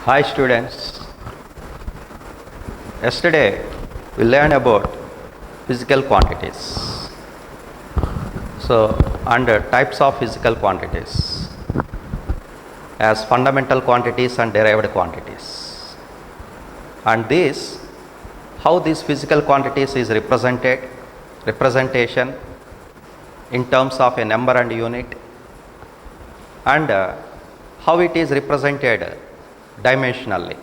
Hi students. Yesterday we learned about physical quantities. So under types of physical quantities as fundamental quantities and derived quantities. And this how these physical quantities is representation in terms of a number and unit, and how it is represented dimensionally.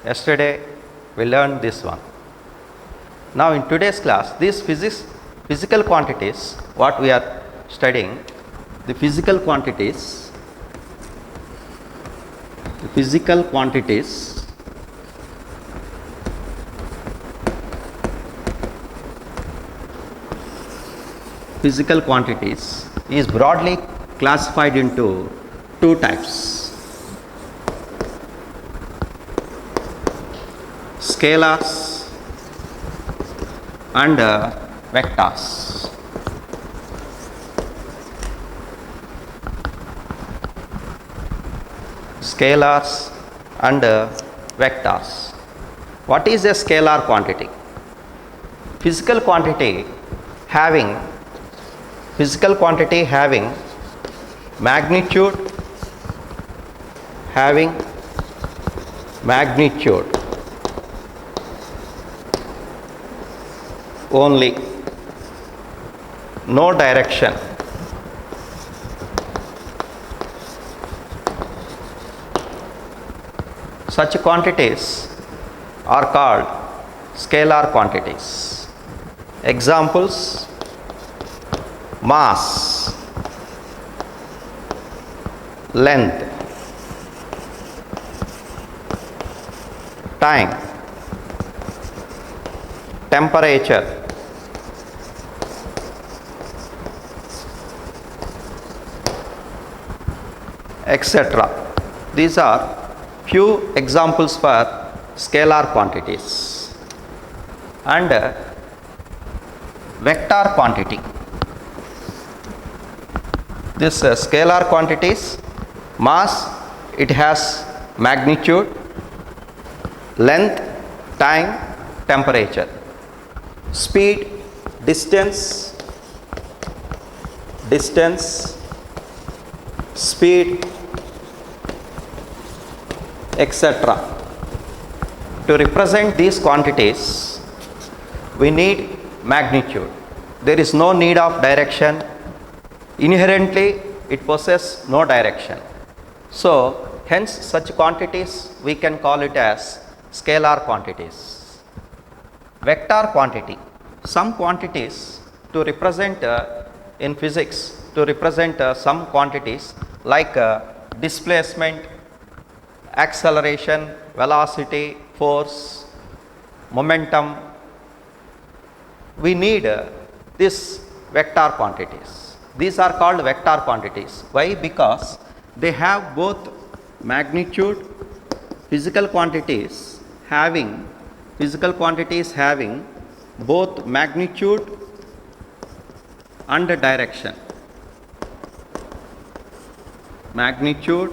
Yesterday we learned this one. Now in today's class, these physical quantities, what we are studying, the physical quantities is broadly classified into two types: scalars and vectors. Scalars and vectors. What is a scalar quantity? Physical quantity having magnitude only, no direction. Such quantities are called scalar quantities. Examples: mass, length, time, temperature, etc. These are few examples for scalar quantities. And vector quantity. This scalar quantities, mass, it has magnitude, length, time, temperature. Speed, distance, speed, etc. To represent these quantities, we need magnitude. There is no need of direction. Inherently, it possesses no direction. So, hence such quantities we can call it as scalar quantities. Vector quantity. Some quantities to represent in physics, to represent some quantities like displacement, acceleration, velocity, force, momentum, we need these vector quantities. These are called vector quantities. Why? Because they have both magnitude, physical quantities having both magnitude and direction. Magnitude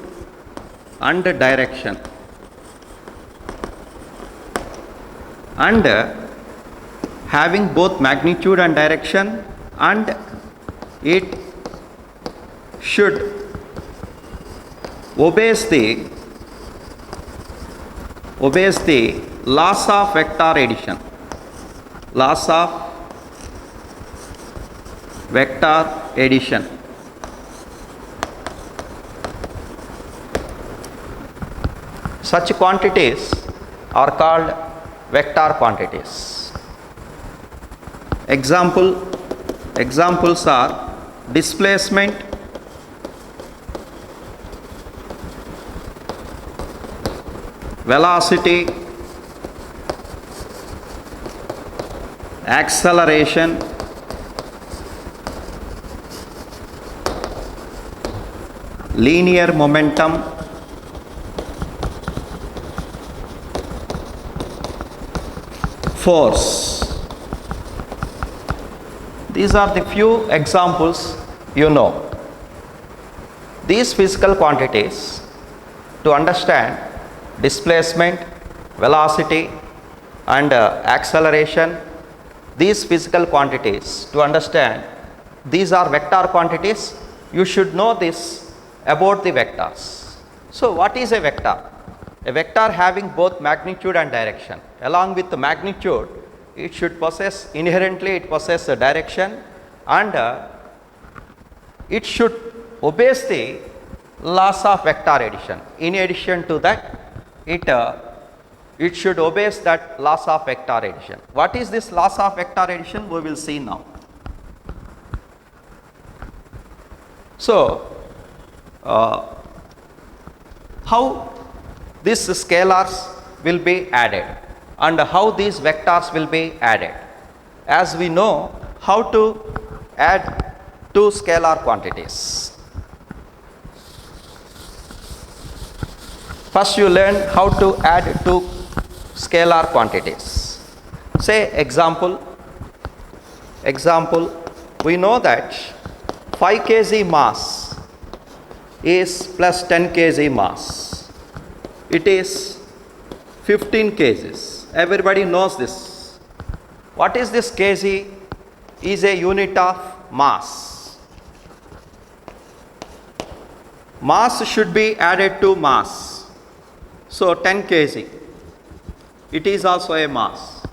and direction. And having both magnitude and direction, and it should obeys the laws of vector addition. Laws of vector addition. Such quantities are called vector quantities. Examples are displacement, velocity, acceleration, linear momentum, force. These are the few examples you know. These physical quantities, to understand displacement, velocity and acceleration. These physical quantities, to understand these are vector quantities, you should know this about the vectors. So what is a vector? A vector having both magnitude and direction. Along with the magnitude, it should possess, inherently it possesses a direction, and it should obey the laws of vector addition. In addition to that, it should obey that laws of vector addition. What is this laws of vector addition? We will see now. So, how these scalars will be added and how these vectors will be added. As we know how to add two scalar quantities. First you learn how to add two scalar quantities. Say example, we know that 5 kg mass is plus 10 kg mass. It is 15 kgs. Everybody knows this. What is this kg? Is a unit of mass. Mass should be added to mass. So 10 kg. It is also a mass.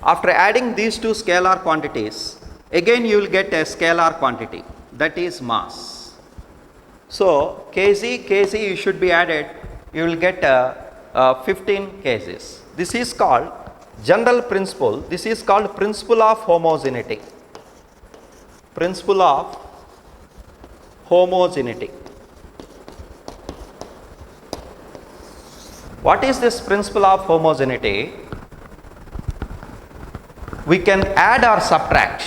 After adding these two scalar quantities, again you will get a scalar quantity, that is mass. So kg you should be added, you will get 15 kgs. This is called general principle. This is called principle of homogeneity. Principle of homogeneity. What is this principle of homogeneity? We can add or subtract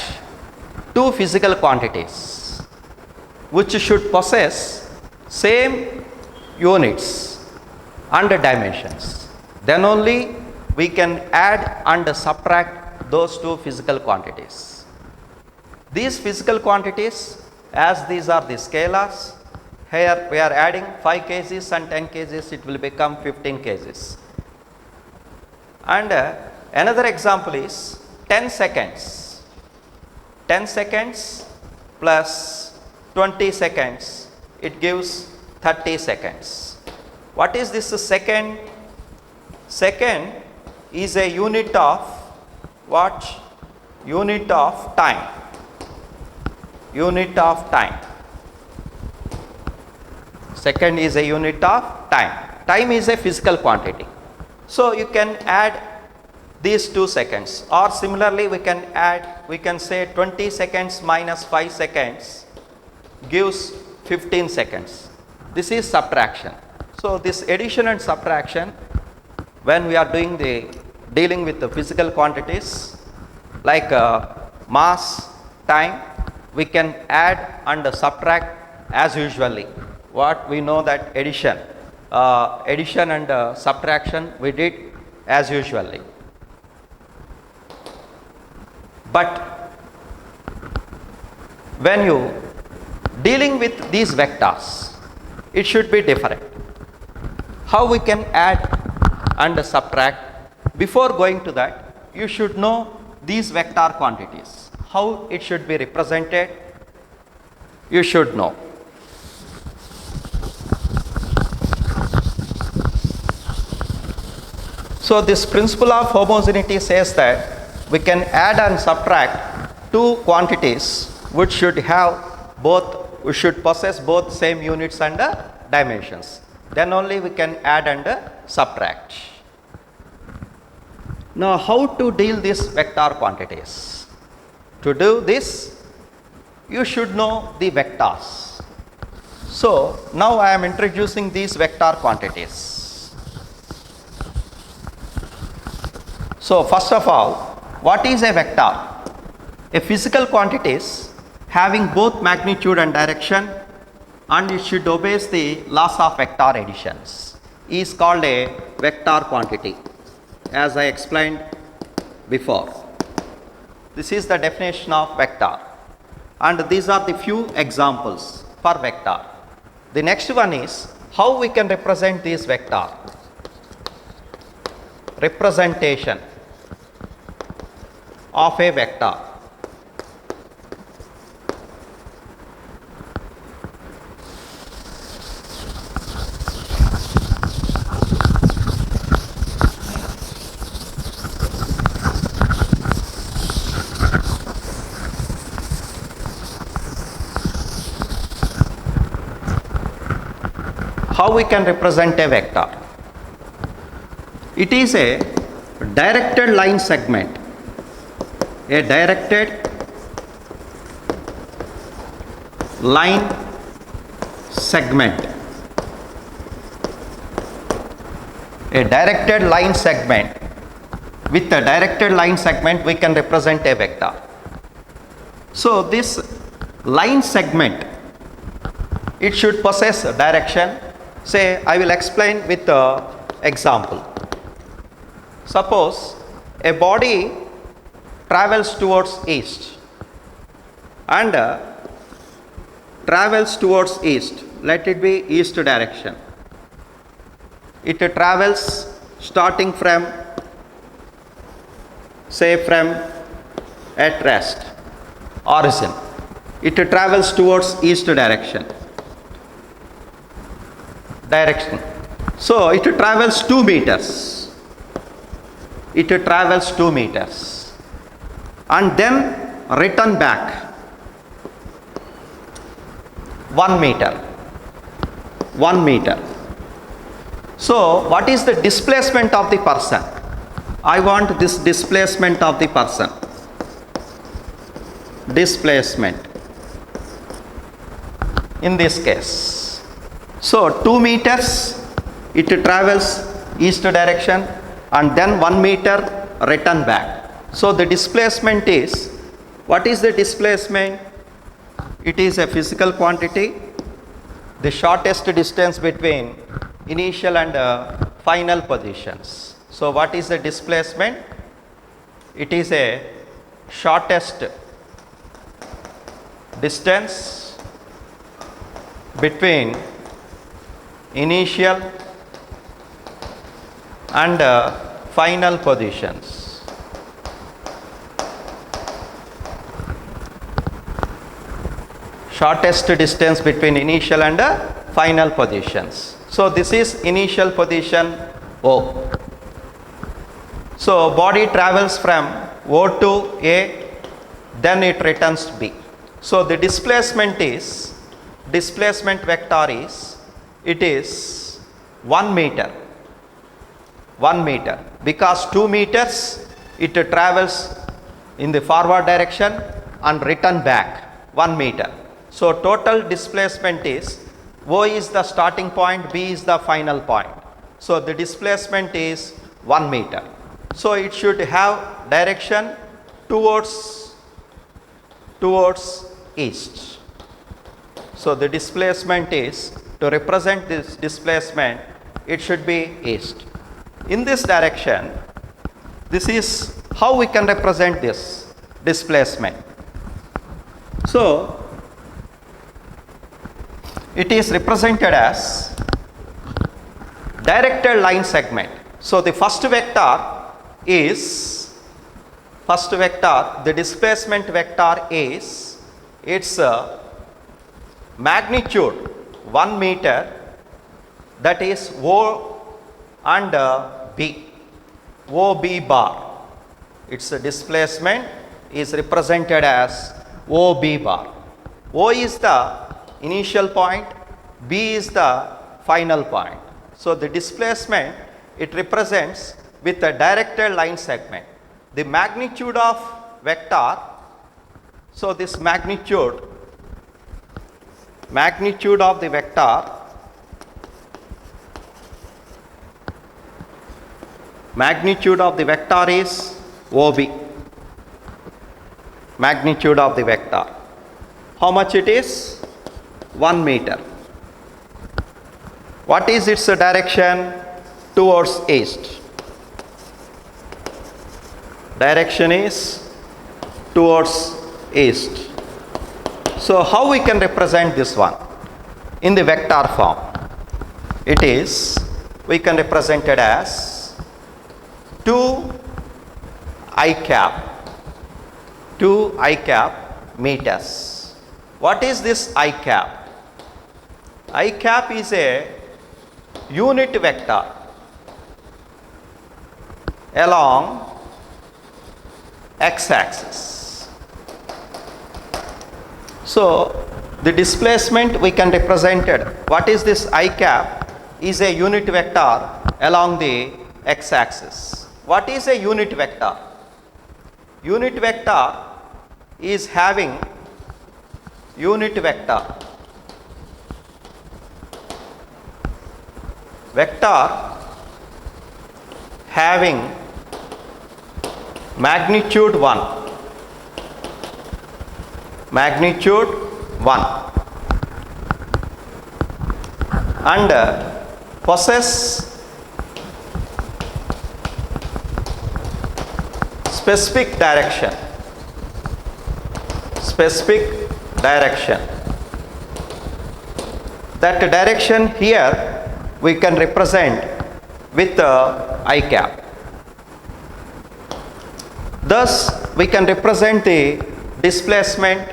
two physical quantities which should possess same units and dimensions. Then only we can add and subtract those two physical quantities. These physical quantities, as these are the scalars, here we are adding 5 kgs and 10 kgs, it will become 15 kgs. And another example is 10 seconds. 10 seconds plus 20 seconds, it gives 30 seconds. What is this second? Second is a unit of what? Unit of time. Unit of time. Second is a unit of time. Time is a physical quantity. So you can add these 2 seconds, or similarly we can add, we can say 20 seconds minus 5 seconds gives 15 seconds. This is subtraction. So this addition and subtraction, when we are dealing with the physical quantities like mass, time, we can add and subtract as usually. What we know that addition and subtraction we did as usually. But when you dealing with these vectors, it should be different. How we can add and subtract? Before going to that, you should know these vector quantities. How it should be represented, you should know. So this principle of homogeneity says that we can add and subtract two quantities which should possess both same units and dimensions. Then only we can add and subtract. Now how to deal these vector quantities? To do this, you should know the vectors. So now I am introducing these vector quantities. So first of all, what is a vector? A physical quantities having both magnitude and direction, and it should obey the laws of vector additions, is called a vector quantity, as I explained before. This is the definition of vector, and these are the few examples for vector. The next one is how we can represent this vector. representation of a vector. How we can represent a vector? It is a directed line segment. A directed line segment. A directed line segment. With a directed line segment, we can represent a vector. So this line segment, it should possess a direction. Say, I will explain with an example. Suppose a body travels towards east and travels towards east. Let it be east direction. It travels starting from, say, from at rest, origin. It travels towards east direction. So it travels 2 meters. It travels 2 meters and then return back 1 meter. 1 meter. So what is the displacement of the person? I want this displacement of the person. Displacement in this case. So 2 meters it travels east direction and then 1 meter return back. So the displacement is, what is the displacement? It is a physical quantity, the shortest distance between initial and final positions. So what is the displacement? It is a shortest distance between initial and final positions. Shortest distance between initial and final positions. So this is initial position O. So body travels from O to A, then it returns to B. So the displacement vector is, it is 1 meter. 1 meter, because 2 meters it travels in the forward direction and return back 1 meter. So total displacement is, O is the starting point, B is the final point. So the displacement is 1 meter. So it should have direction towards east. So the displacement is, to represent this displacement, it should be east. In this direction, this is how we can represent this displacement. So it is represented as directed line segment. So the first vector, the displacement vector is, its magnitude 1 meter, that is O and B, OB bar. Its displacement is represented as OB bar. O is the initial point, B is the final point. So the displacement, it represents with a directed line segment. The magnitude of vector, so this magnitude of the vector, magnitude of the vector is OB. Magnitude of the vector. How much it is? 1 meter. What is its direction? Towards east. Direction is towards east. So how we can represent this one? In the vector form. It is, we can represent it as 2 I cap, 2 I cap meters. What is this I cap? I cap is a unit vector along x-axis. So the displacement we can represent it. What is this I cap? Is a unit vector along the x-axis. What is a unit vector? Unit vector is having unit vector having magnitude 1, and possess specific direction. That direction here we can represent with the I cap. Thus we can represent the displacement.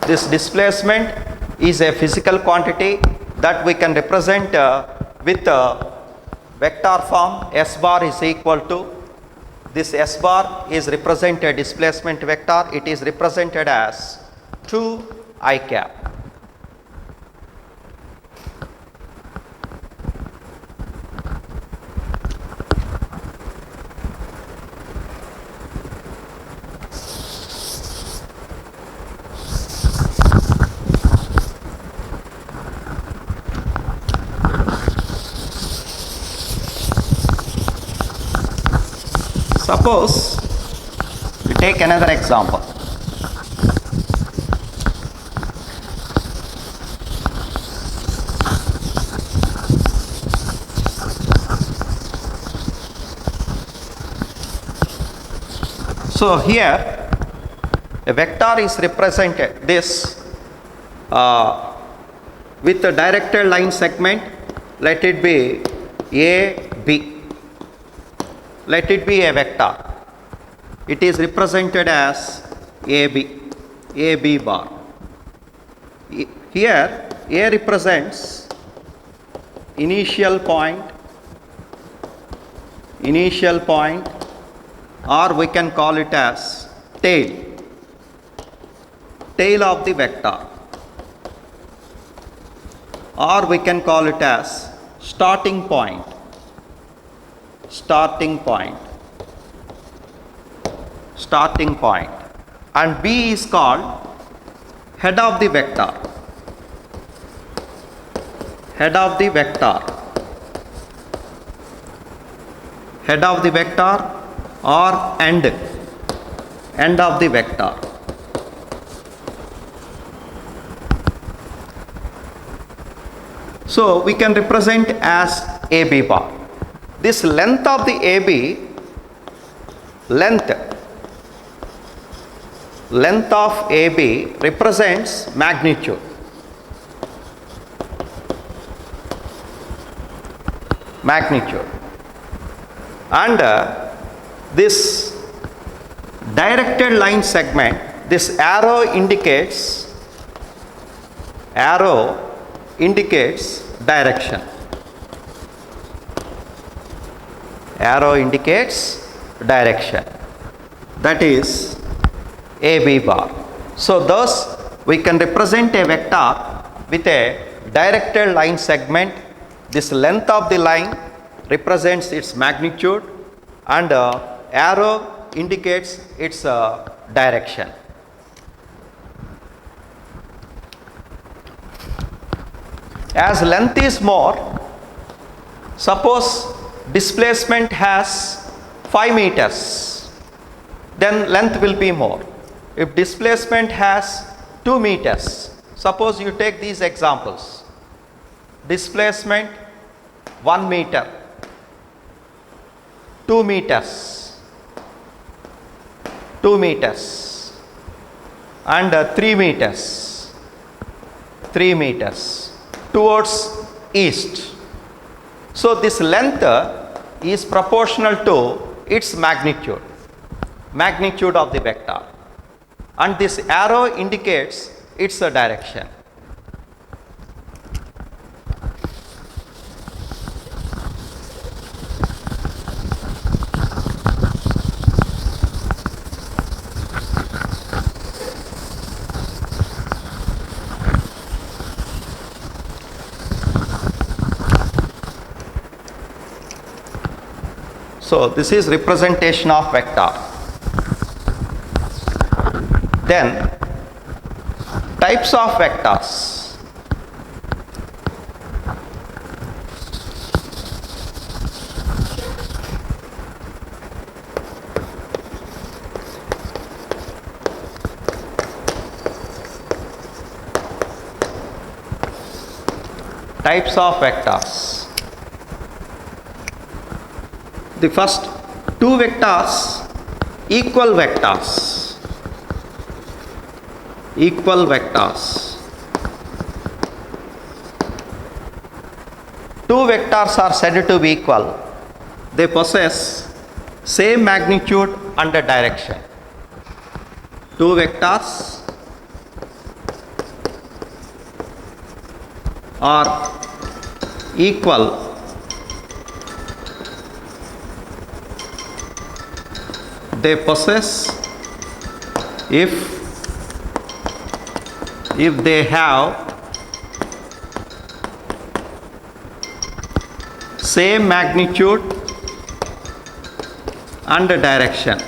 This displacement is a physical quantity that we can represent with the vector form. S bar is equal to, this S bar is represented displacement vector. It is represented as 2 I cap. Suppose we take another example. So here a vector is represented this with a directed line segment. Let it be A, B. Let it be a vector. It is represented as AB bar. Here A represents initial point, or we can call it as tail of the vector, or we can call it as starting point, and B is called head of the vector, or end of the vector. So we can represent as AB bar. This length of the AB, length of AB represents magnitude. And this directed line segment, this arrow indicates direction. That is AB bar. So thus we can represent a vector with a directed line segment. This length of the line represents its magnitude, and arrow indicates its direction. As length is more, suppose displacement has 5 meters, then length will be more. If displacement has 2 meters, suppose you take these examples. Displacement 1 meter, 2 meters, and 3 meters towards east. So this length is proportional to its magnitude, magnitude of the vector, and this arrow indicates its direction. So this is representation of vector. Then types of vectors. Types of vectors. The first two vectors, equal vectors. Equal vectors. Two vectors are said to be equal. They possess same magnitude and direction. Two vectors are equal. They possess, if they have same magnitude and direction.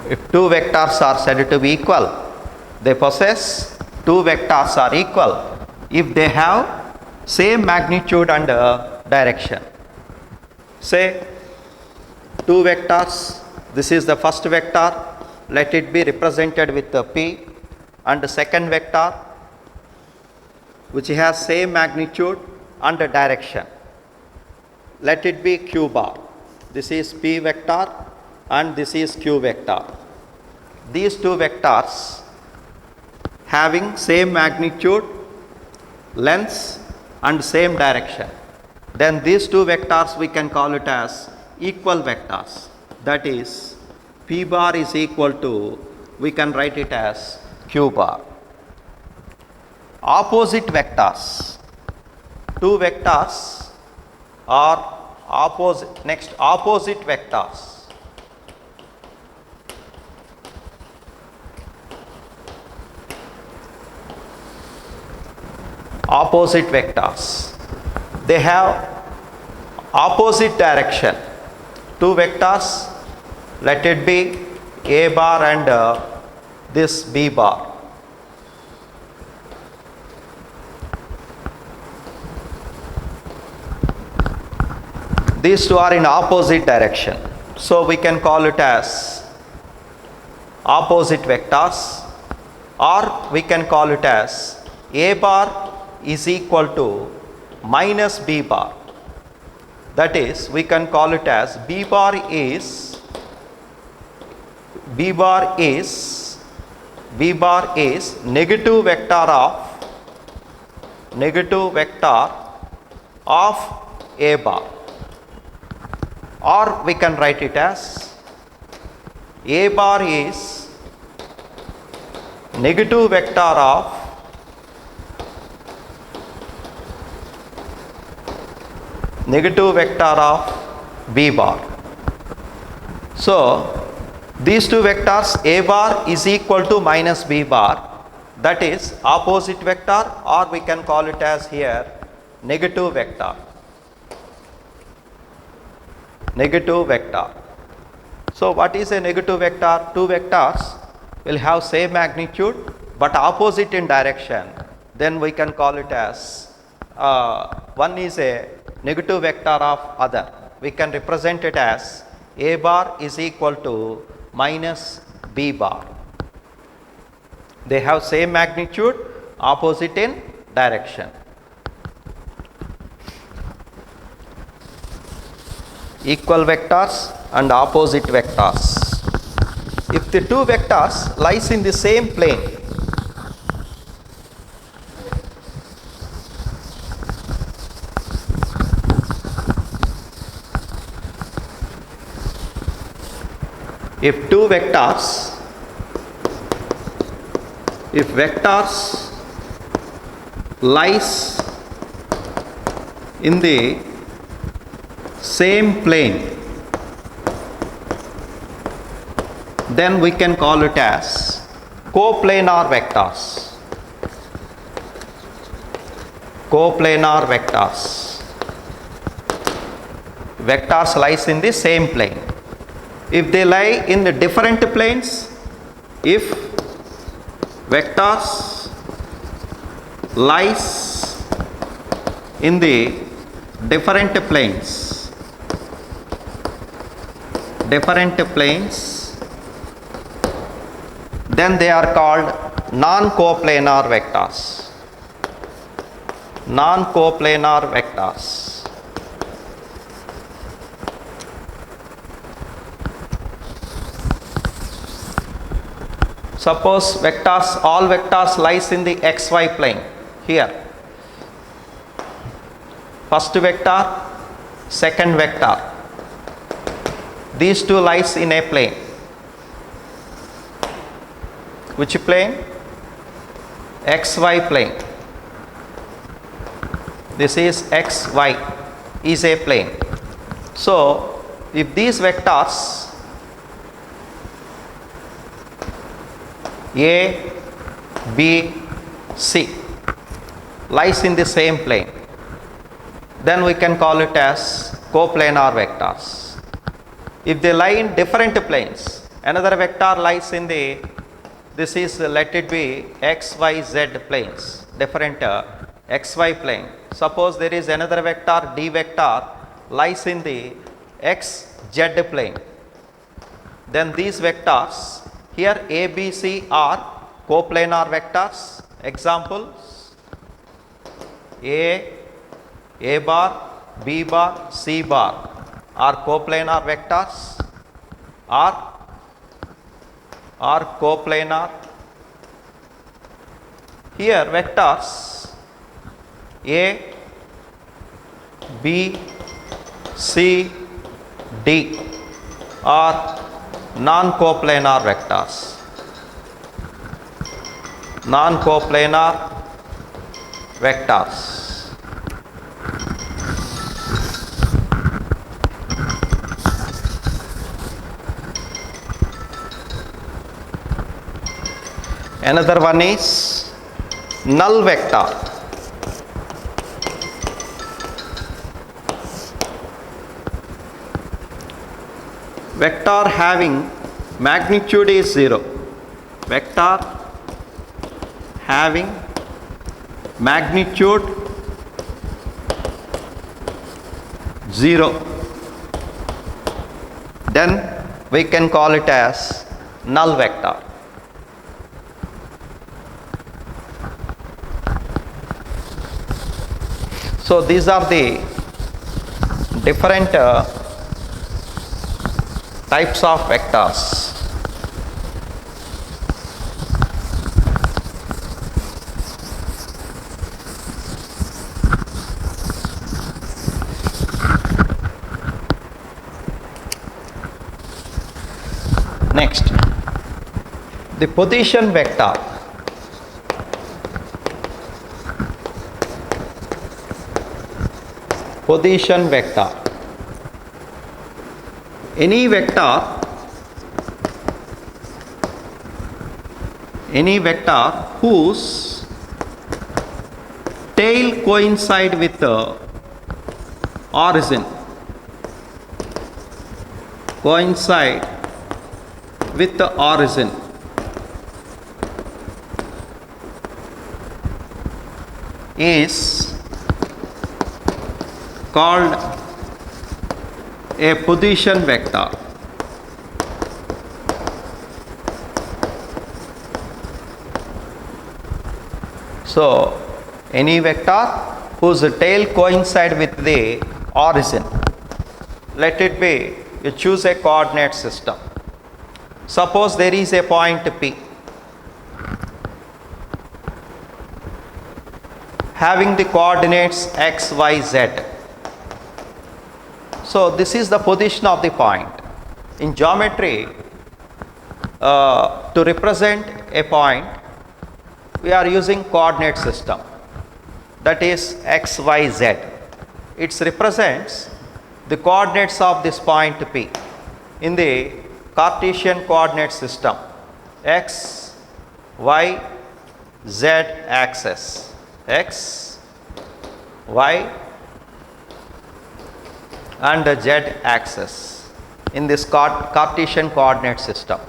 If two vectors are said to be equal, they possess, two vectors are equal if they have same magnitude and direction. Say two vectors, this is the first vector, let it be represented with the P, and the second vector which has same magnitude and direction, let it be Q bar. This is P vector and this is Q vector. These two vectors having same magnitude, lengths and same direction, then these two vectors we can call it as equal vectors. That is, P bar is equal to, we can write it as Q bar. Opposite vectors. Two vectors are opposite. Next, opposite vectors. Opposite vectors. They have opposite direction. Two vectors, let it be A bar and this B bar. These two are in opposite direction. So we can call it as opposite vectors, or we can call it as A bar is equal to minus B bar. That is, we can call it as B bar is negative vector of A bar, or we can write it as A bar is negative vector of B bar. So these two vectors, A bar is equal to minus B bar, that is opposite vector, or we can call it as here negative vector. Negative vector. So what is a negative vector? Two vectors will have same magnitude but opposite in direction. Then we can call it as one is a negative vector of other. We can represent it as A bar is equal to minus B bar. They have same magnitude, opposite in direction. Equal vectors and opposite vectors. If if the two vectors lies in the same plane, if vectors lies in the same plane, then we can call it as coplanar vectors. Coplanar vectors. Vectors lies in the same plane. If they lie in the different planes, if vectors lies in the different planes, then they are called non-coplanar vectors. Non-coplanar vectors. Suppose all vectors lies in the xy plane here. First vector, second vector. These two lies in a plane. Which plane? XY plane. This is XY is a plane. So, if these vectors A, B, C lies in the same plane, then we can call it as coplanar vectors. If they lie in different planes, another vector lies in the, this is let it be x, y, z planes, different xy plane. Suppose there is another vector d vector lies in the x, z plane, then these vectors here A, B, C are coplanar vectors. Examples: A bar, B bar, C bar are coplanar vectors, are coplanar. Here vectors A, B, C, D are non-coplanar vectors. Non-coplanar vectors. Another one is null vector. Vector having magnitude is 0. Vector having magnitude 0. Then we can call it as null vector. So these are the different types of vectors. Next, the position vector. Position vector. Any vector whose tail coincide with the origin, is called a position vector. So any vector whose tail coincide with the origin, let it be, you choose a coordinate system. Suppose there is a point P having the coordinates x, y, z. So this is the position of the point. In geometry, to represent a point, we are using coordinate system, that is x, y, z. It represents the coordinates of this point P in the Cartesian coordinate system, x, y, z axis, x, y and the z axis in this Cartesian coordinate system.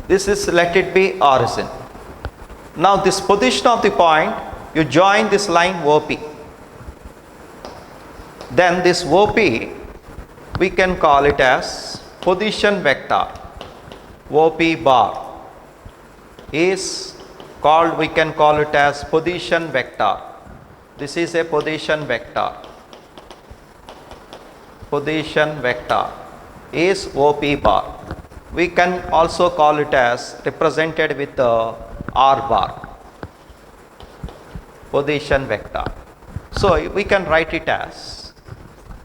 This is, let it be origin. Now this position of the point, you join this line OP. Then this OP, we can call it as position vector. OP bar is called, we can call it as position vector. This is a position vector. Position vector is OP bar. We can also call it as represented with the R bar. Position vector. So we can write it as,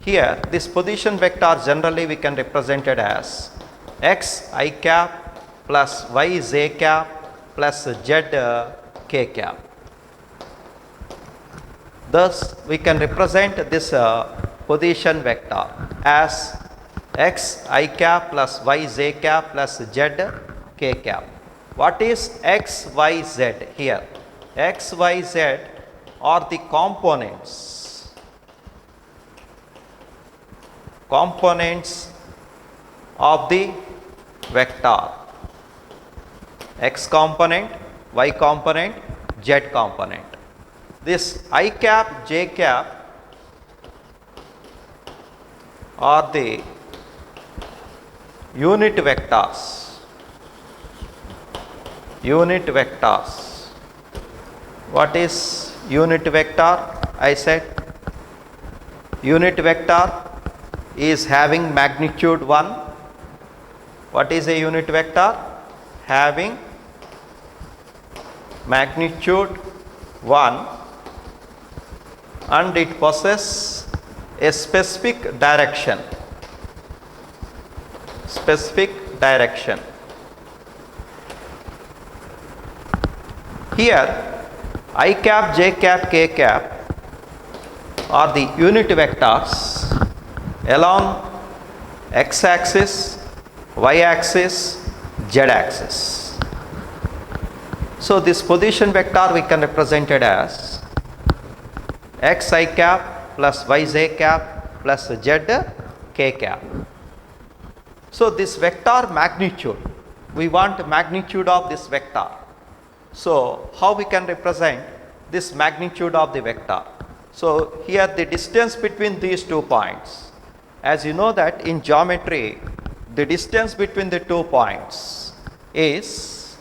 here this position vector generally we can represent it as x I cap plus y j cap plus z k cap. Thus we can represent this position vector as x I cap plus y j cap plus z k cap. What is x, y, z here? X, y, z are the components of the vector. X component, y component, z component. This I cap, j cap are the unit vectors. Unit vectors. What is unit vector? I said unit vector is having magnitude 1. What is a unit vector? Having magnitude 1 and it possesses a specific direction. Specific direction. Here I cap, j cap, k cap are the unit vectors along x axis, y axis, z axis. So this position vector we can represent it as x I cap plus y j cap plus z k cap. So this vector magnitude, we want magnitude of this vector. So how we can represent this magnitude of the vector? So here the distance between these 2 points. As you know that in geometry, the distance between the 2 points is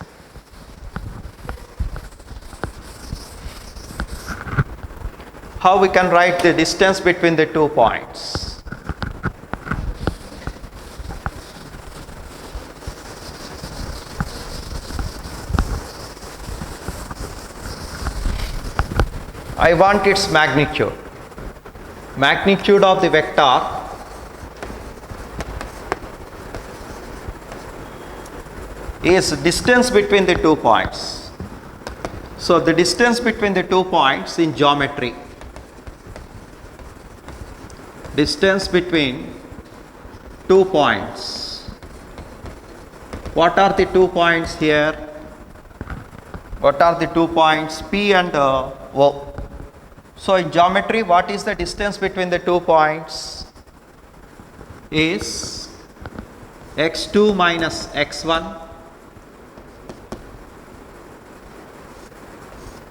how we can write the distance between the 2 points. I want its magnitude. Magnitude of the vector is distance between the 2 points. So the distance between the 2 points in geometry, distance between 2 points. What are the 2 points here? What are the 2 points? P and O. So in geometry, what is the distance between the 2 points? Is x2 minus x1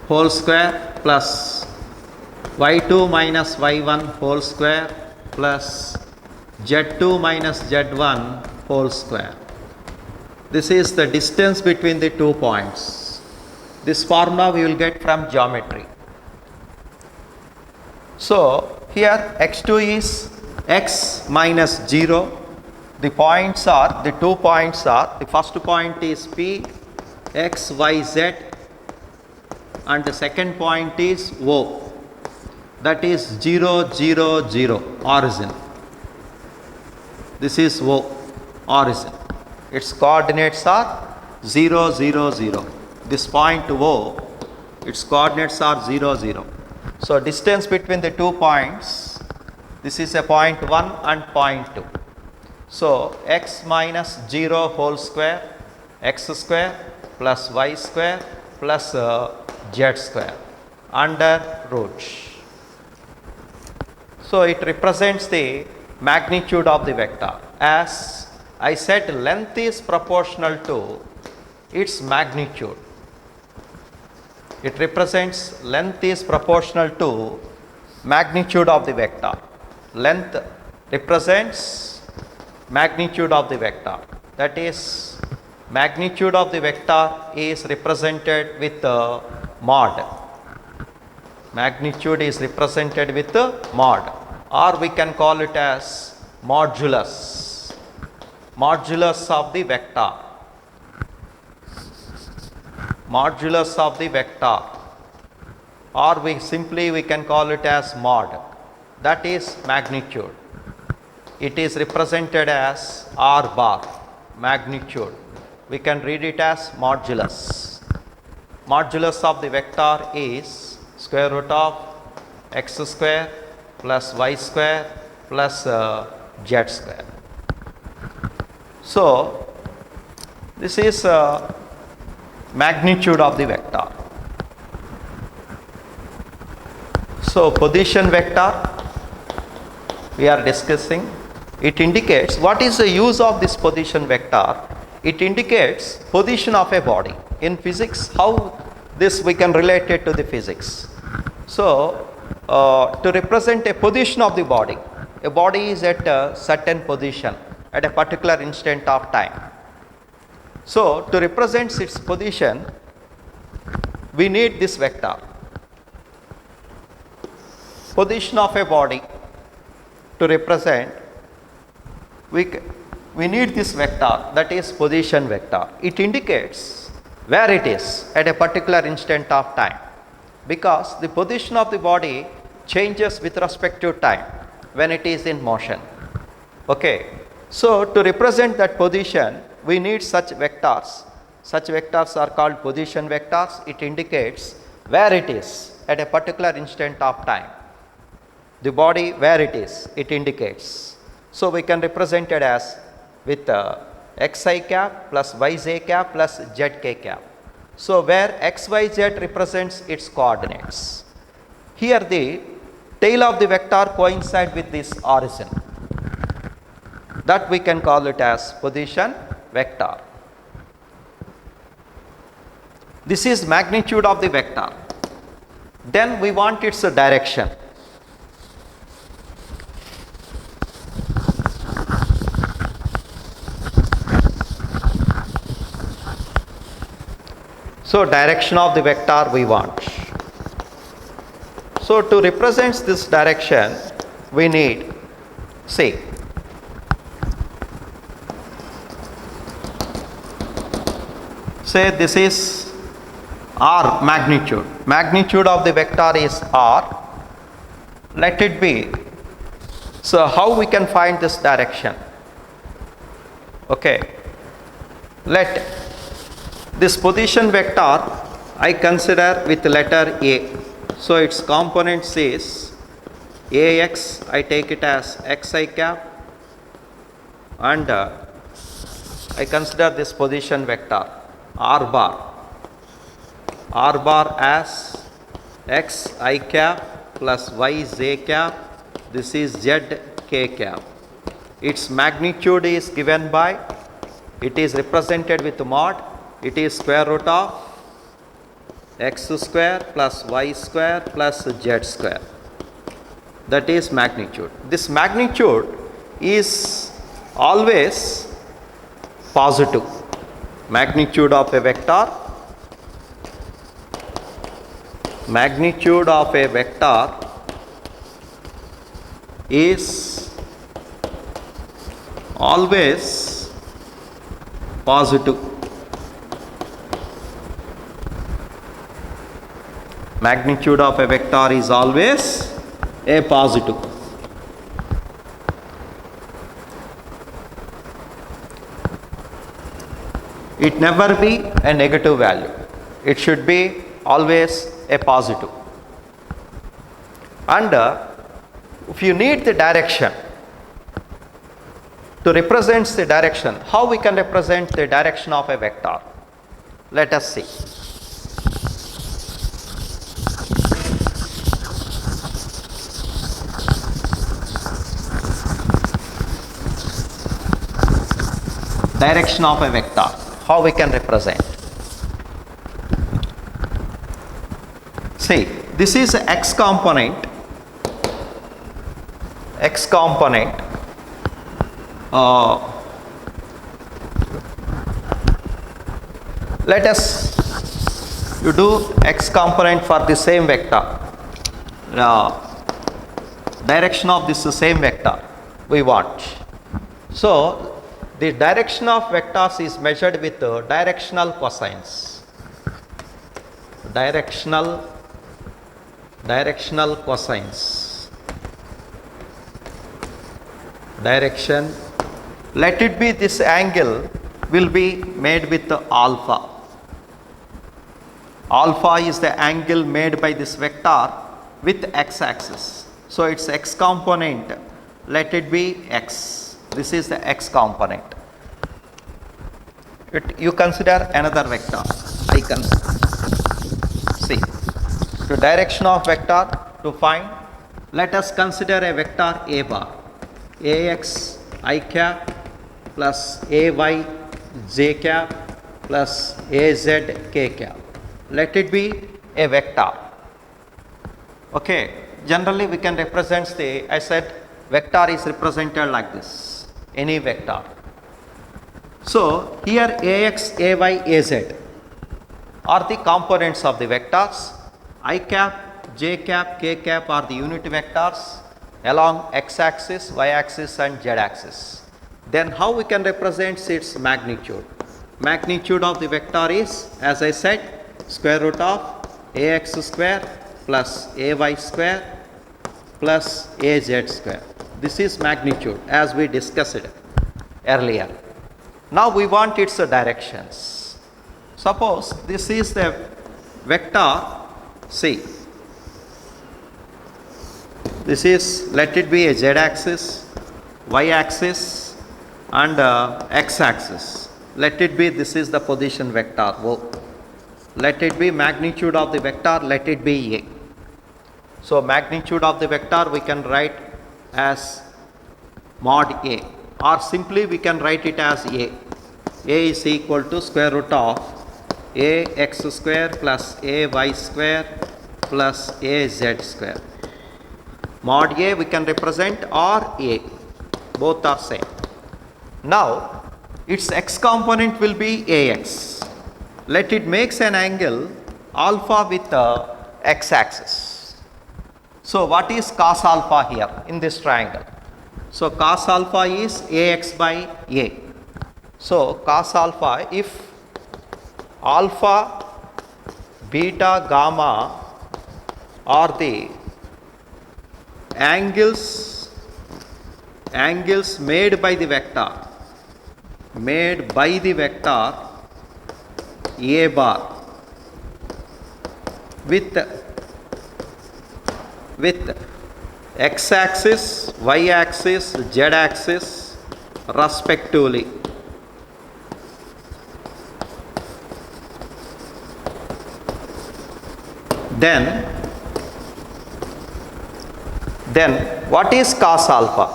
whole square plus y2 minus y1 whole square plus z2 minus z1 whole square. This is the distance between the 2 points. This formula we will get from geometry. So here x2 is x minus 0 The points are, the 2 points are, the first point is P, X, Y, Z, and the second point is O. That is 0, 0, 0, origin. This is O, origin. Its coordinates are 0, 0, 0. This point O, its coordinates are 0, 0. So distance between the 2 points, this is a point 1 and point 2. So x minus 0 whole square, x square plus y square plus z square under root. So it represents the magnitude of the vector. As I said, length is proportional to its magnitude. It represents, length is proportional to magnitude of the vector. Length represents magnitude of the vector. That is, magnitude of the vector is represented with mod. Magnitude is represented with mod, or we can call it as modulus. Modulus of the vector. Modulus of the vector, or we can call it as mod. That is magnitude. It is represented as R bar, magnitude. We can read it as modulus. Modulus of the vector is square root of x square plus y square plus z square. So this is magnitude of the vector. So position vector we are discussing. It indicates, what is the use of this position vector? It indicates position of a body. In physics, how this we can relate it to the physics. So to represent a position of the body, a body is at a certain position at a particular instant of time. So to represent its position, we need this vector. Position of a body to represent, we need this vector, that is position vector. It indicates where it is at a particular instant of time, because the position of the body changes with respect to time when it is in motion. Okay. So to represent that position, we need such vectors. Such vectors are called position vectors. It indicates where it is at a particular instant of time. The body where it is, it indicates. So we can represent it as with xi cap plus yj cap plus zk cap. So where xyz represents its coordinates. Here the tail of the vector coincide with this origin. That we can call it as position vector. This is magnitude of the vector. Then we want its direction. So direction of the vector we want. So to represent this direction, we need, say, this is R magnitude. Magnitude of the vector is R. Let it be. So how we can find this direction? Okay. Let this position vector I consider with letter A. So its components is AX, I take it as xi cap, and I consider this position vector R bar as x I cap plus y j cap, this is z k cap. Its magnitude is given by, it is represented with mod, it is square root of x square plus y square plus z square. That is magnitude. This magnitude is always positive. Magnitude of a vector, magnitude of a vector is always positive. Magnitude of a vector is always a positive. It never be a negative value. It should be always a positive. And if you need the direction, to represent the direction, how we can represent the direction of a vector? Let us see. Direction of a vector, how we can represent? See, this is x component. X component. Let us you do x component for the same vector. Direction of this same vector we want. So the direction of vectors is measured with directional cosines. Directional cosines. Direction. Let it be this angle will be made with alpha. Alpha is the angle made by this vector with x-axis. So its x component, let it be x. This is the x component. You consider another vector. I can see the direction of vector to find. Let us consider a vector a bar. Ax I cap plus ay j cap plus az k cap. Let it be a vector. Okay. Generally we can represent the, I said, vector is represented like this. Any vector. So here ax, ay, az are the components of the vectors. I cap, j cap, k cap are the unit vectors along x-axis, y-axis and z-axis. Then how we can represent its magnitude? Magnitude of the vector is, as I said, square root of ax square plus ay square plus az square. This is magnitude as we discussed earlier. Now we want its directions. Suppose this is the vector C. This is, let it be a z-axis, y-axis and x-axis. Let it be, this is the position vector O. Let it be magnitude of the vector, let it be A. So magnitude of the vector we can write as mod A, or simply we can write it as A. A is equal to square root of ax square plus ay square plus az square. Mod A we can represent or A, both are same. Now its x component will be ax. Let it makes an angle alpha with the x-axis. So what is cos alpha here in this triangle? So cos alpha is ax by a. So cos alpha, if alpha, beta, gamma are the angles made by the vector a bar with x-axis, y-axis, z-axis respectively. Then what is cos alpha?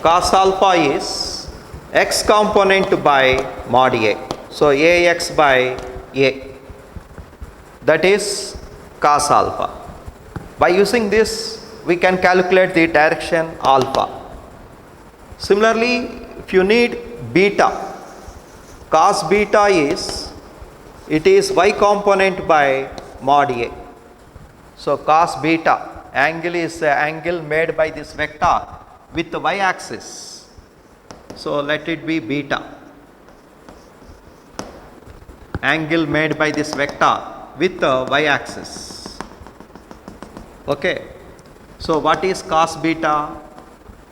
Cos alpha is x component by mod A. So ax by a, that is cos alpha. By using this we can calculate the direction alpha. Similarly, if you need beta, cos beta is, it is y component by mod A. So cos beta angle is the angle made by this vector with the y-axis. So let it be beta. Angle made by this vector with the y-axis. Okay. So what is cos beta?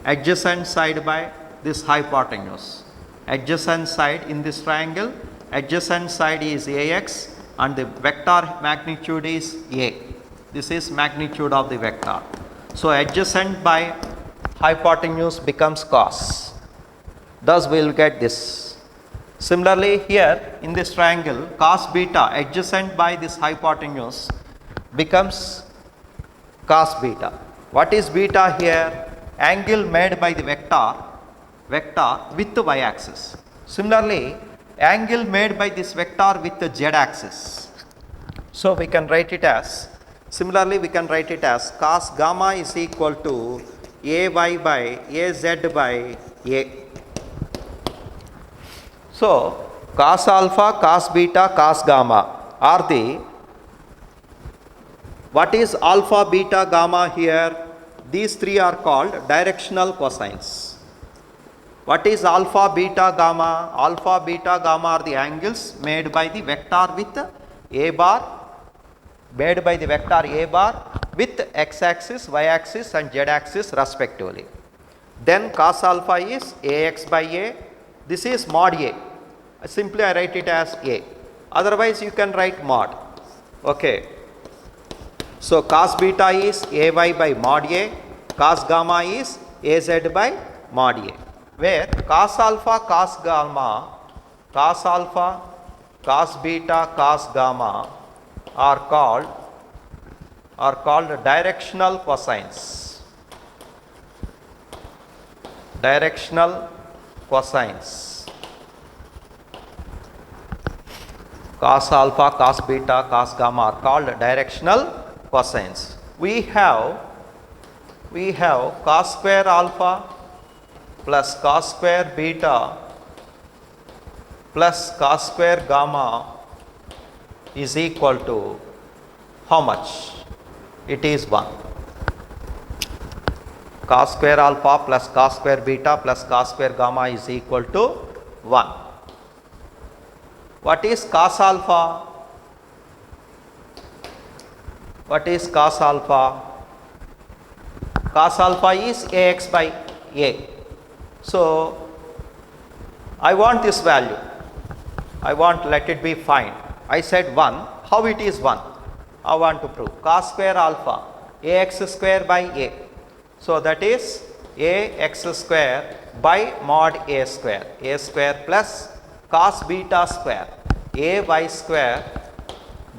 Adjacent side by this hypotenuse. Adjacent side in this triangle, adjacent side is ax and the vector magnitude is a. This is magnitude of the vector. So adjacent by hypotenuse becomes cos. Thus we will get this. Similarly here in this triangle, cos beta adjacent by this hypotenuse becomes cos beta. What is beta here? Angle made by the vector with the y-axis. Similarly, angle made by this vector with the z-axis. So we can write it as, similarly we can write it as cos gamma is equal to ay by az by a. So cos alpha, cos beta, cos gamma are the, what is alpha, beta, gamma here? These three are called directional cosines. What is alpha, beta, gamma? Alpha, beta, gamma are the angles made by the vector with a bar, made by the vector a bar with x-axis, y-axis and z-axis respectively. Then cos alpha is ax by a. This is mod a. Simply I write it as a. Otherwise you can write mod. Okay. So cos beta is ay by mod a, cos gamma is az by mod a, where cos alpha, cos gamma, cos alpha, cos beta, cos gamma are called directional cosines. Directional cosines. Cos alpha, cos beta, cos gamma are called directional cosines. We have cos square alpha plus cos square beta plus cos square gamma is equal to how much? It is 1. Cos square alpha plus cos square beta plus cos square gamma is equal to 1. What is cos alpha? What is cos alpha? Cos alpha is ax by a. So I want this value. I want, let it be fine. I said 1. How it is 1? I want to prove. Cos square alpha, ax square by a. So that is ax square by mod a square plus cos beta square, ay square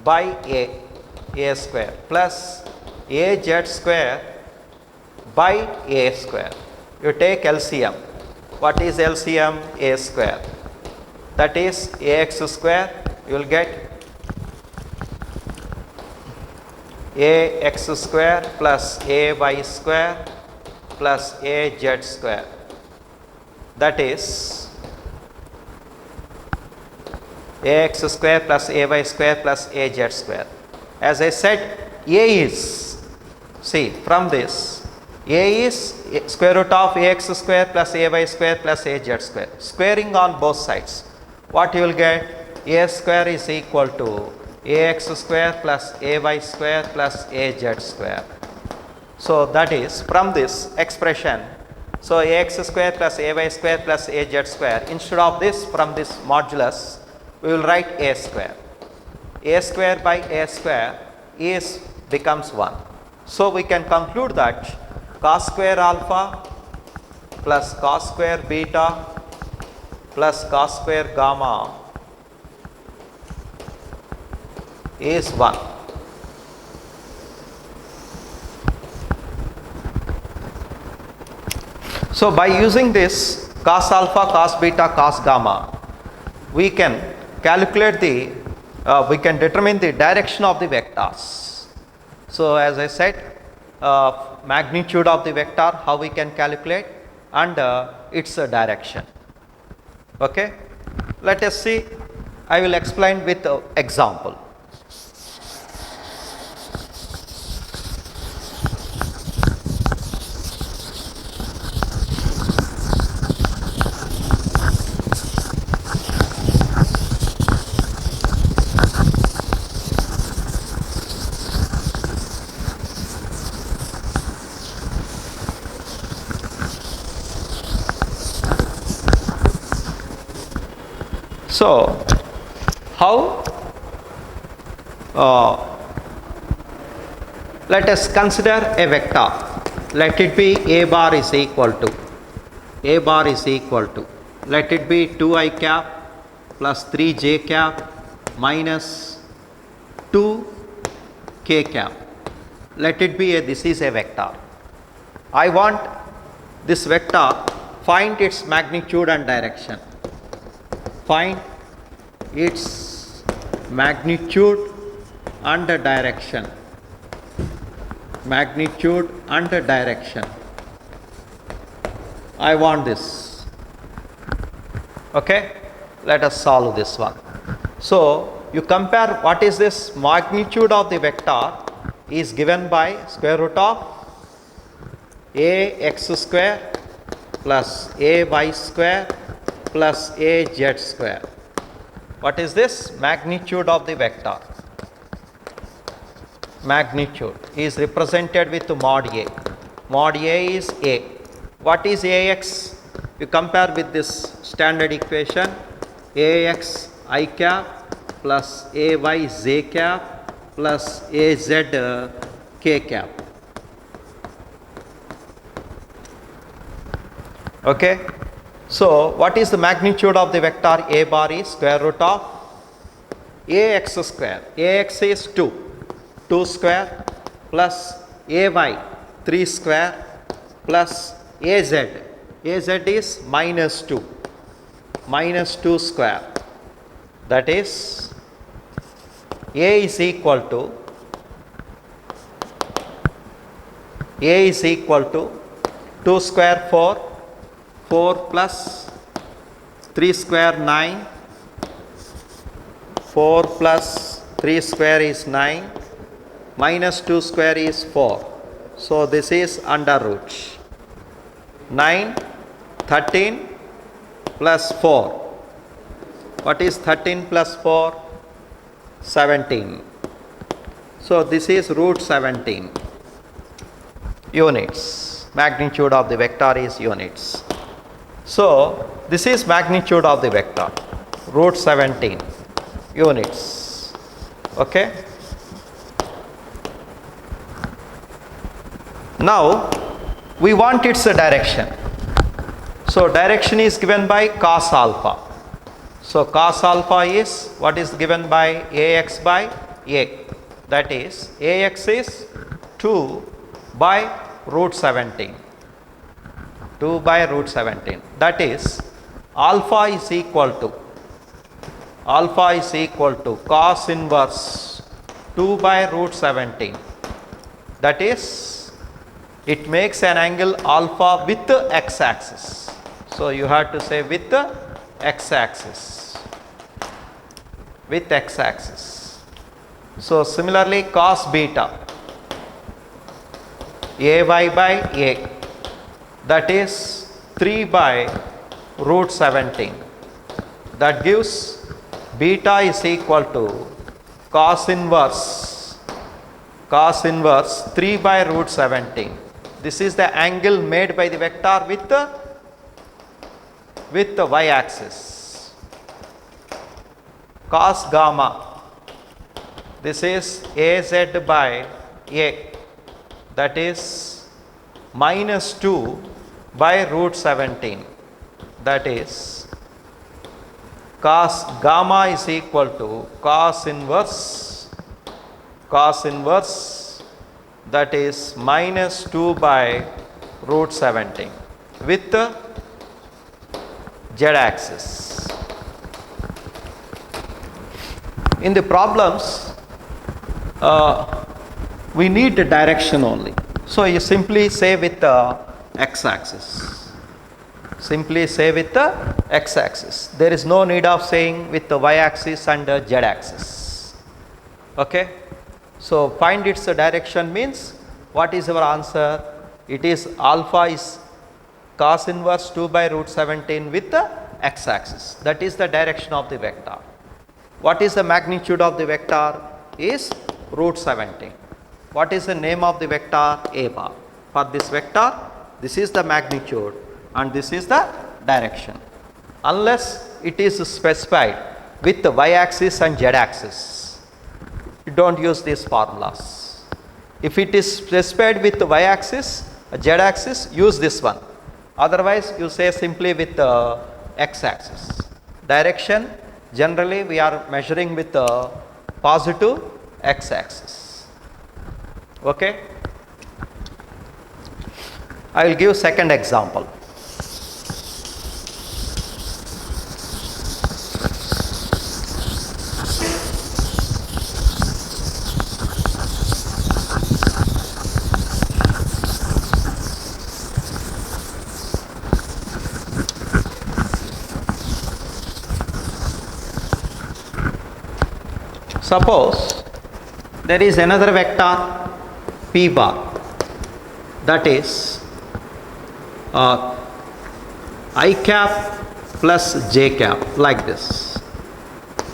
by a square plus az square by a square. You take LCM. What is LCM? A square. That is ax square. You will get ax square plus ay square plus az square. That is ax square plus ay square plus az square. As I said, a is, see from this, a is square root of ax square plus ay square plus az square. Squaring on both sides. What you will get? A square is equal to ax square plus ay square plus az square. So that is from this expression. So ax square plus ay square plus az square. Instead of this, from this modulus, we will write a square. A square by a square is becomes 1. So we can conclude that cos square alpha plus cos square beta plus cos square gamma is 1. So by using this cos alpha, cos beta, cos gamma, we can calculate the, we can determine the direction of the vectors. So as I said, magnitude of the vector, how we can calculate, and its direction. Okay, let us see. I will explain with example. So how let us consider a vector. Let it be a bar is equal to let it be 2i cap plus 3j cap minus 2k cap. Let it be this is a vector. I want this vector, find its magnitude and direction. Find its magnitude and direction. Magnitude and direction. I want this. Okay, let us solve this one. So you compare what is this magnitude of the vector is given by square root of ax square plus ay square plus az square. What is this magnitude of the vector? Magnitude is represented with mod a. Mod a is a. What is ax? You compare with this standard equation, ax I cap plus ay j cap plus az k cap. Okay. So what is the magnitude of the vector a bar is square root of ax square. Ax is 2. 2 square plus ay 3 square plus az. Az is minus 2. Minus 2 square. That is a is equal to 2 square 4. 4 plus 3 square 9. 4 plus 3 square is 9. Minus 2 square is 4. So this is under root. 9, 13 plus 4. What is 13 plus 4? 17. So this is root 17. Units. Magnitude of the vector is units. So this is magnitude of the vector. Root 17 units. Okay. Now we want its direction. So direction is given by cos alpha. So cos alpha is what is given by ax by a. That is ax is 2 by root 17. 2 by root 17. That is alpha is equal to cos inverse 2 by root 17. That is it makes an angle alpha with the x axis. So you have to say with the x axis. With x axis. So similarly cos beta ay by a. That is 3 by root 17. That gives beta is equal to cos inverse 3 by root 17. This is the angle made by the vector with the y axis. Cos gamma, this is az by a. That is minus 2 by root 17. That is cos gamma is equal to cos inverse that is minus 2 by root 17 with the z axis. In the problems we need the direction only. So you simply say with the x axis. Simply say with the x axis. There is no need of saying with the y axis and the z axis. Okay. So find its direction means what is our answer? It is alpha is cos inverse 2 by root 17 with the x axis. That is the direction of the vector. What is the magnitude of the vector? Is root 17. What is the name of the vector? A bar. For this vector, this is the magnitude and this is the direction. unless it is specified with the y-axis and z-axis. You don't use these formulas. If it is specified with the y-axis, z-axis, use this one. Otherwise, you say simply with the x-axis. Direction, generally we are measuring with the positive x-axis. Okay? I will give second example. Suppose there is another vector p bar, that is I cap plus j cap, like this,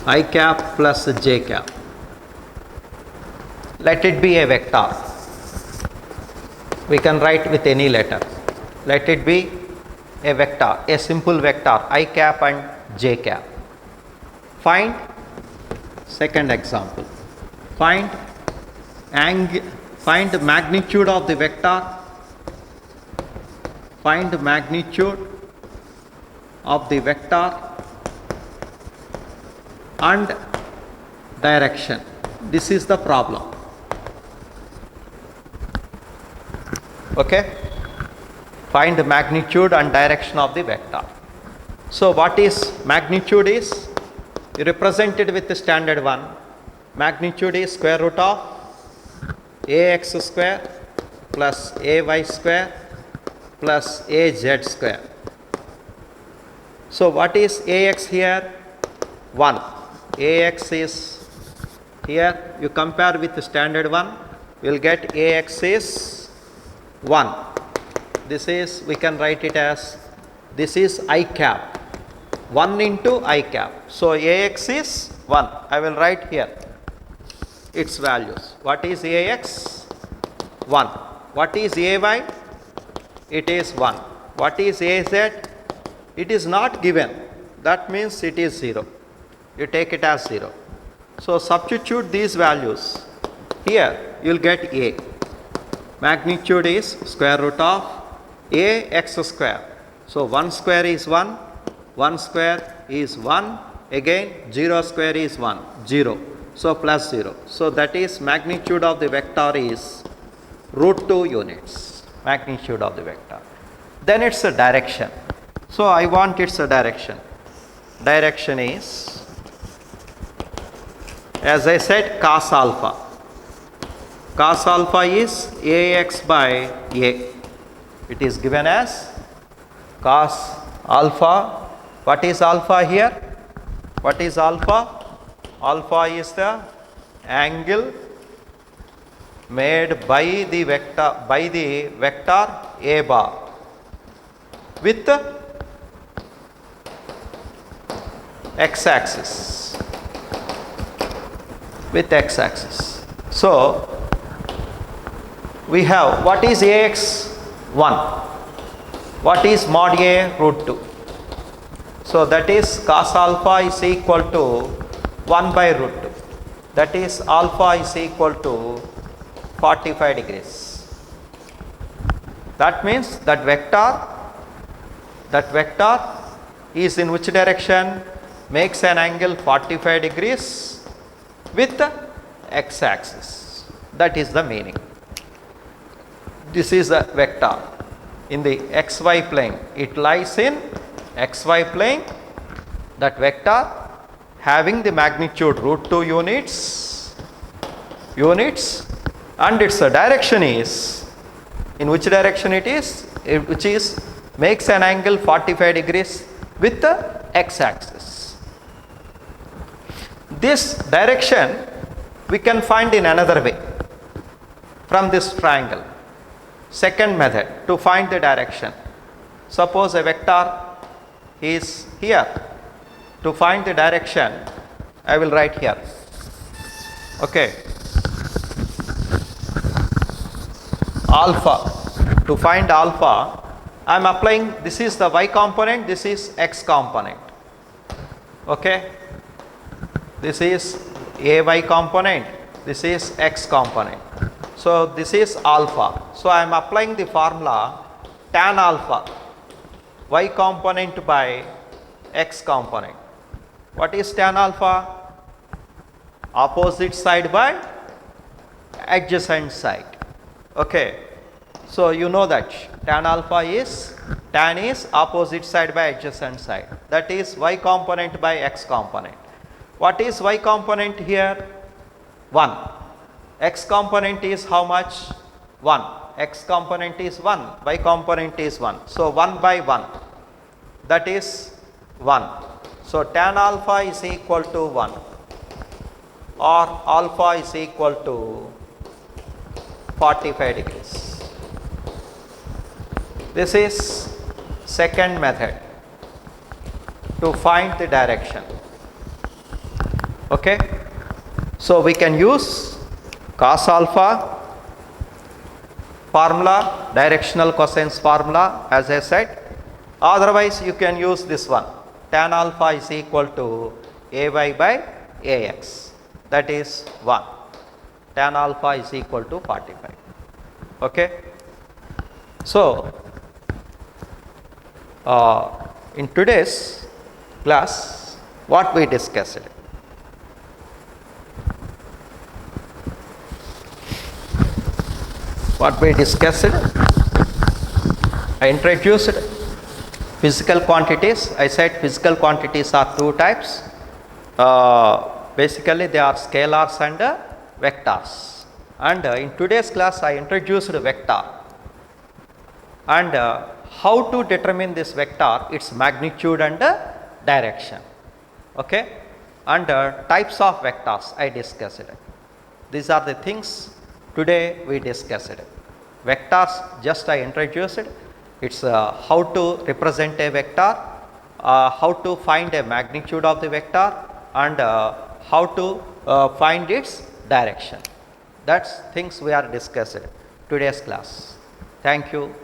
I cap plus j cap. Let it be a vector. We can write with any letter. Let it be a vector, a simple vector, I cap and j cap. Find second example. Find the magnitude of the vector. Find the magnitude of the vector and direction. This is the problem. Okay? Find the magnitude and direction of the vector. So what is magnitude is? You represent it with the standard one. Magnitude is square root of ax square plus ay square plus az square. So what is ax here? 1. Ax is here, you compare with the standard one, you will get ax is 1. This is, we can write it as, this is I cap, 1 into I cap. So ax is 1. I will write here its values. What is ax? 1. What is ay? It is 1. What is az? It is not given. That means it is 0. You take it as 0. So substitute these values. Here you will get a. Magnitude is square root of ax square. So 1 square is 1. 1 square is 1. Again 0 square is 1. 0. So plus 0. So that is magnitude of the vector is root 2 units. Magnitude of the vector. Then it's a direction. So I want its a direction. Direction is, as I said, cos alpha. Cos alpha is ax by a. It is given as cos alpha. What is alpha here? What is alpha? Alpha is the angle made by the vector a bar with the x-axis. With x-axis. So we have, what is ax? 1. What is mod a? Root 2. So that is cos alpha is equal to 1 by root 2. That is alpha is equal to 45 degrees. That means that vector is in which direction? Makes an angle 45 degrees with the x-axis. That is the meaning. This is a vector in the xy plane. It lies in xy plane. That vector having the magnitude root 2 units and its direction is, in which direction it is? Which is makes an angle 45 degrees with the x-axis. This direction we can find in another way from this triangle. Second method to find the direction. Suppose a vector is here. To find the direction, I will write here. Okay. Alpha. To find alpha, I am applying, this is the y component, this is x component. Okay, this is ay component, this is x component. So this is alpha. So I am applying the formula tan alpha, y component by x component. What is tan alpha? Opposite side by adjacent side. Okay, so you know that tan alpha is, tan is opposite side by adjacent side, that is y component by x component. What is y component here? 1. X component is how much? 1. X component is 1, y component is 1. So 1 by 1, that is 1. So tan alpha is equal to 1, or alpha is equal to 45 degrees. This is second method to find the direction. Okay, so we can use cos alpha formula, directional cosines formula, as I said. Otherwise you can use this one, tan alpha is equal to ay by ax, that is 1. Tan alpha is equal to 45. Okay, so in today's class, what we discussed? What we discussed? I introduced physical quantities. I said physical quantities are two types. Basically they are scalars and vectors. And in today's class I introduced vector, and how to determine this vector, its magnitude and direction. Okay, and types of vectors I discussed. These are the things today we discussed. Vectors just I introduced. It's how to represent a vector, how to find a magnitude of the vector, and how to find its direction. That's things we are discussing today's class. Thank you.